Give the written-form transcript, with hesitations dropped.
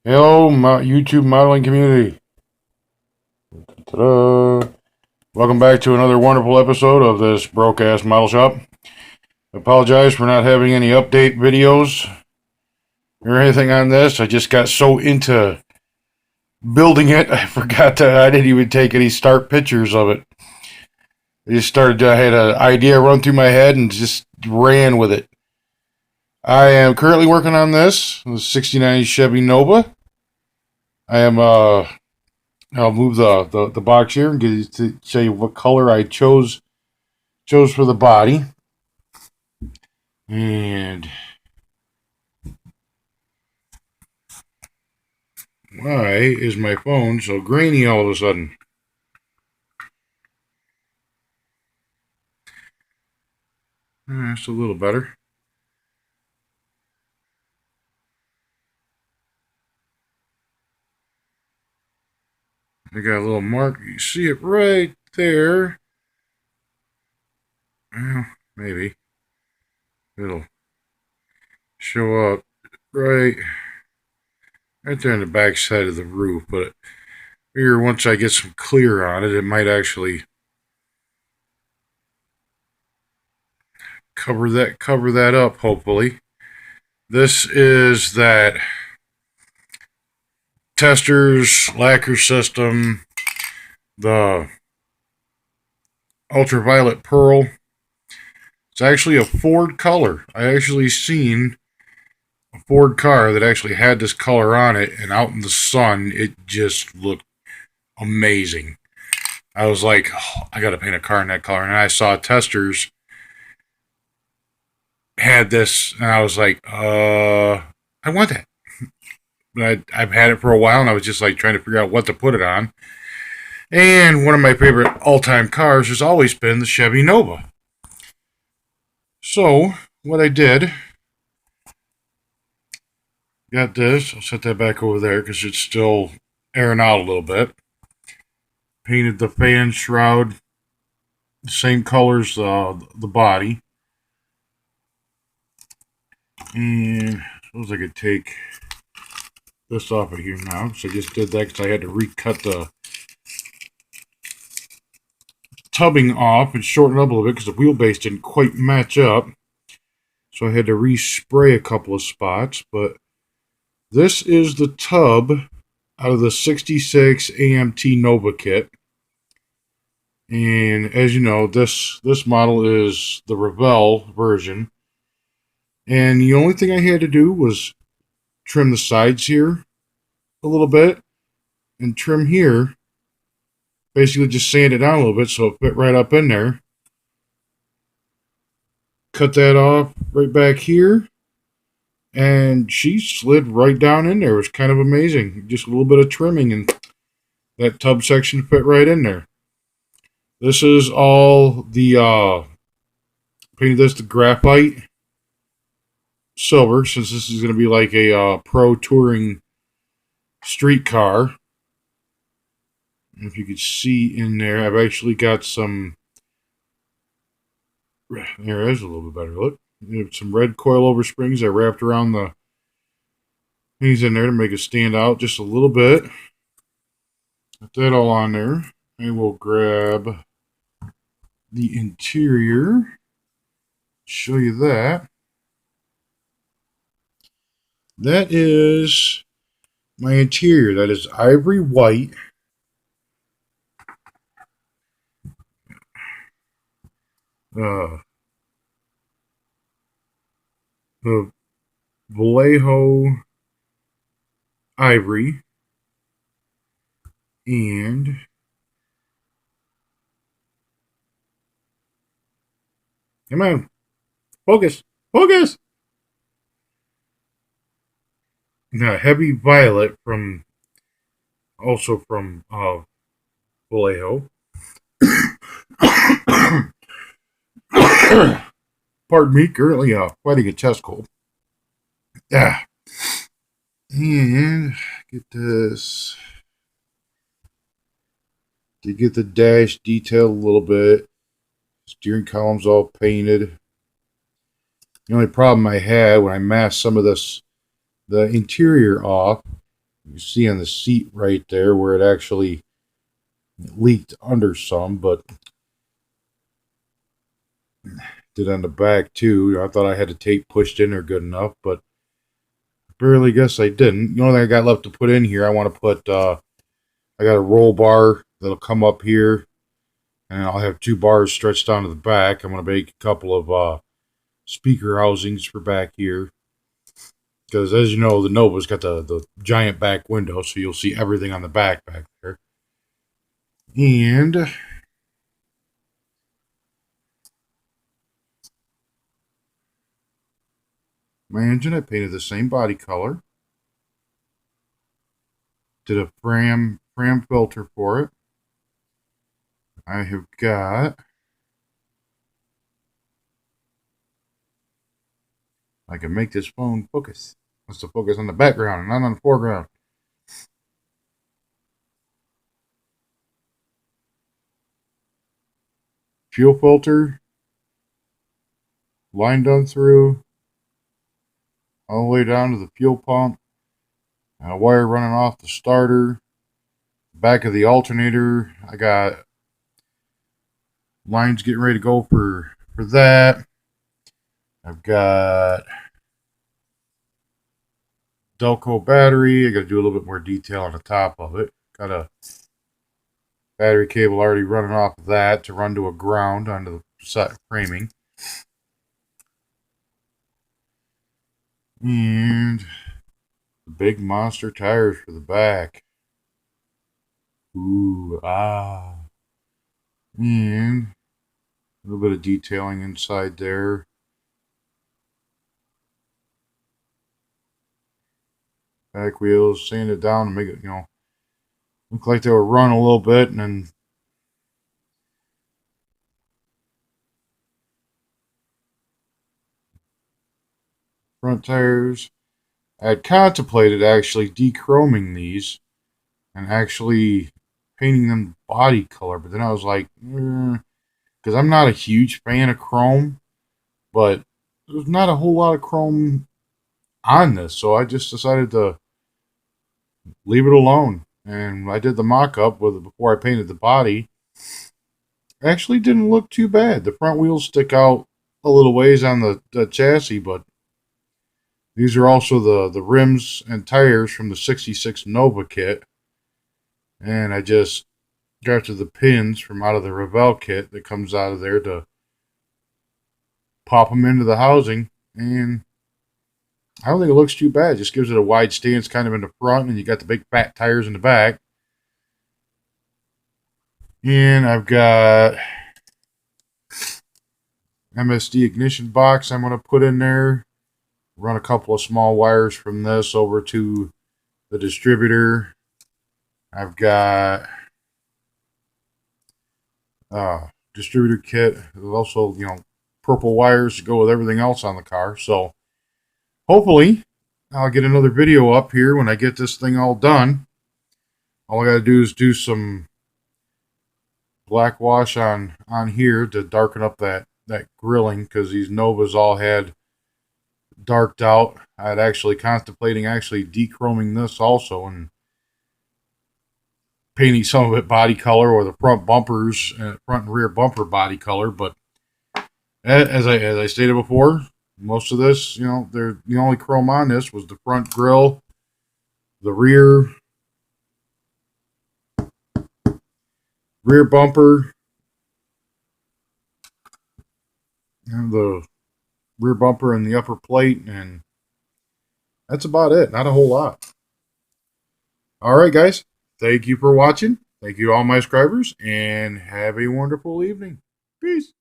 Hello, YouTube modeling community. Ta-da. Welcome back to another wonderful episode of this broke-ass model shop. I apologize for not having any update videos or anything on this. I just got so into building it, I forgot that I didn't even take any start pictures of it. I had an idea run through my head and just ran with it. I am currently working on this, the 69 Chevy Nova. I'll move the box here and get you to show you what color I chose for the body. And why is my phone so grainy all of a sudden? That's a little better. I got a little mark. You see it right there. Well, maybe it'll show up right there on the back side of the roof. But here, once I get some clear on it, it might actually cover that up. Hopefully, this is that Testors lacquer system, the ultraviolet pearl. It's actually a Ford color. I actually seen a Ford car that actually had this color on it, and out in the sun, it just looked amazing. I was like, oh, I gotta paint a car in that color. And I saw Testors had this, and I was like, I want that. But I've had it for a while, and I was just like trying to figure out what to put it on. And one of my favorite all-time cars has always been the Chevy Nova. So, what I did, got this. I'll set that back over there because it's still airing out a little bit. Painted the fan shroud the same colors the body. And I suppose I could take this off of here now. So I just did that because I had to recut the tubbing off and shorten it up a little bit because the wheelbase didn't quite match up. So I had to respray a couple of spots. But this is the tub out of the 66 AMT Nova kit. And as you know, this model is the Revell version. And the only thing I had to do was trim the sides here a little bit and trim here. Basically just sand it down a little bit so it fit right up in there. Cut that off right back here. And she slid right down in there. It was kind of amazing. Just a little bit of trimming and that tub section fit right in there. This is all the painted this to graphite silver, since this is going to be like a pro touring street car. If you could see in there, I've actually got some. There is a little bit better look. Some red coilover springs I wrapped around the things in there to make it stand out just a little bit. Put that all on there. And we'll grab the interior. Show you that. That is my interior. That is ivory white. The Vallejo ivory. And come on, focus. Heavy violet from Vallejo. Pardon me, currently fighting a chest cold. Yeah. And get this. To get the dash detailed a little bit. Steering column's all painted. The only problem I had when I masked some of the interior off, You see on the seat right there where it actually leaked under some, but did on the back too. I thought I had the tape pushed in there good enough, but barely guess I didn't. The only thing I got left to put in here, I want to put, I got a roll bar that'll come up here, and I'll have 2 bars stretched down to the back. I'm going to make a couple of speaker housings for back here. Because as you know, the Nova's got the giant back window, so you'll see everything on the back there. And my engine, I painted the same body color. Did a Fram filter for it. I have got, I can make this phone focus. Wants to focus on the background and not on the foreground. Fuel filter, line done through, all the way down to the fuel pump, and a wire running off the starter. Back of the alternator, I got lines getting ready to go for that. I've got Delco battery. I got to do a little bit more detail on the top of it. Got a battery cable already running off of that to run to a ground onto the set framing. And the big monster tires for the back. Ooh, ah. And a little bit of detailing inside there. Back wheels, sand it down and make it, look like they were run a little bit, and then front tires. I had contemplated actually dechroming these and actually painting them body color, but then I was like, because I'm not a huge fan of chrome, but there's not a whole lot of chrome on this, so I just decided to leave it alone. And I did the mock-up with it before I painted the body. Actually didn't look too bad. The front wheels stick out a little ways on the chassis, but these are also the rims and tires from the 66 Nova kit. And I just drafted the pins from out of the Revell kit that comes out of there to pop them into the housing. And I don't think it looks too bad. It just gives it a wide stance kind of in the front, and you got the big fat tires in the back. And I've got MSD ignition box I'm going to put in there. Run a couple of small wires from this over to the distributor. I've got distributor kit. There's also, purple wires to go with everything else on the car. So hopefully I'll get another video up here when I get this thing all done. All I got to do is do some black wash on here to darken up that grilling, because these Novas all had darked out. I had actually contemplating dechroming this also and painting some of it body color, or the front bumpers, front and rear bumper body color. But as I stated before, most of this, the only chrome on this was the front grille, the rear bumper, and the rear bumper and the upper plate, and that's about it. Not a whole lot. All right, guys. Thank you for watching. Thank you to all my subscribers, and have a wonderful evening. Peace.